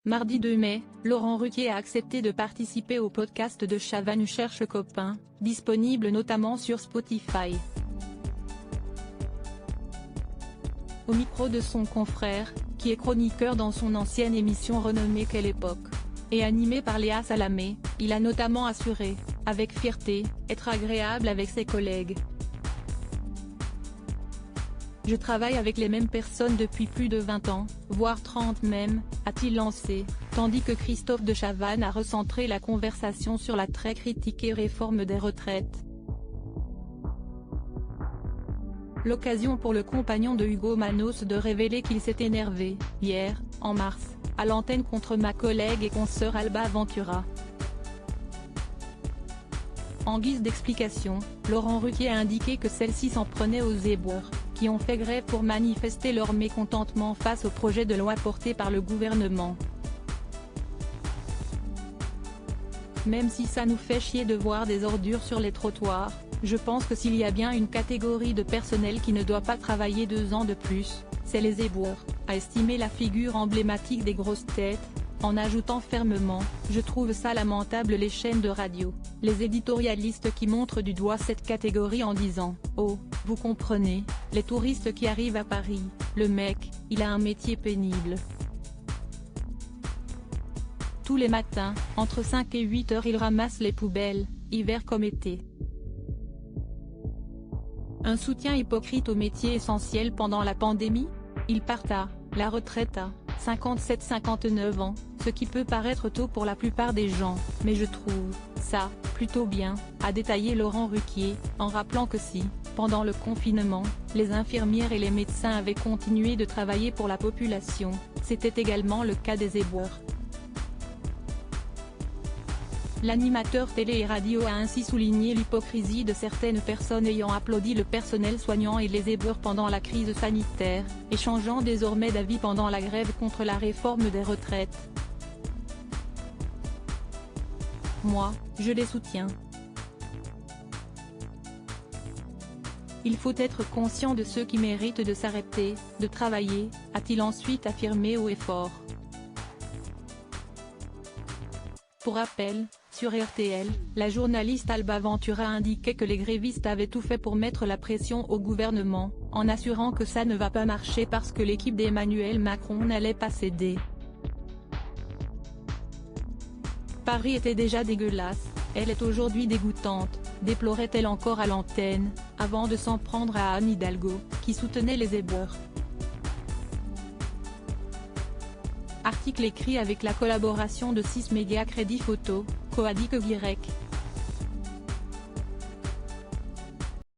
Mardi 2 mai, Laurent Ruquier a accepté de participer au podcast de Chavannes cherche copain, disponible notamment sur Spotify. Au micro de son confrère, qui est chroniqueur dans son ancienne émission renommée Quelle époque, et animé par Léa Salamé, il a notamment assuré, avec fierté, être agréable avec ses collègues. Je travaille avec les mêmes personnes depuis plus de 20 ans, voire 30 même, a-t-il lancé, tandis que Christophe de Chavannes a recentré la conversation sur la très critiquée réforme des retraites. L'occasion pour le compagnon de Hugo Manos de révéler qu'il s'est énervé, hier, en mars, à l'antenne contre ma collègue et consoeur Alba Ventura. En guise d'explication, Laurent Ruquier a indiqué que celle-ci s'en prenait aux éboueurs, qui ont fait grève pour manifester leur mécontentement face au projet de loi porté par le gouvernement. Même si ça nous fait chier de voir des ordures sur les trottoirs, je pense que s'il y a bien une catégorie de personnel qui ne doit pas travailler 2 ans de plus, c'est les éboueurs, a estimé la figure emblématique des grosses têtes, en ajoutant fermement « Je trouve ça lamentable les chaînes de radio, les éditorialistes qui montrent du doigt cette catégorie en disant « Oh, vous comprenez, les touristes qui arrivent à Paris, le mec, il a un métier pénible. Tous les matins, entre 5 et 8 heures il ramasse les poubelles, hiver comme été. » Un soutien hypocrite au métier essentiel pendant la pandémie? Ils partent à la retraite à 57-59 ans, ce qui peut paraître tôt pour la plupart des gens, mais je trouve ça plutôt bien, a détaillé Laurent Ruquier, en rappelant que si, pendant le confinement, les infirmières et les médecins avaient continué de travailler pour la population, c'était également le cas des éboueurs. L'animateur télé et radio a ainsi souligné l'hypocrisie de certaines personnes ayant applaudi le personnel soignant et les éboueurs pendant la crise sanitaire, et changeant désormais d'avis pendant la grève contre la réforme des retraites. Moi, je les soutiens. Il faut être conscient de ceux qui méritent de s'arrêter, de travailler, a-t-il ensuite affirmé haut et fort. Pour rappel, sur RTL, la journaliste Alba Ventura indiquait que les grévistes avaient tout fait pour mettre la pression au gouvernement, en assurant que ça ne va pas marcher parce que l'équipe d'Emmanuel Macron n'allait pas céder. Paris était déjà dégueulasse, elle est aujourd'hui dégoûtante, déplorait-elle encore à l'antenne, avant de s'en prendre à Anne Hidalgo, qui soutenait les éboueurs. Article écrit avec la collaboration de 6 médias Crédit Photo, Coadic Y.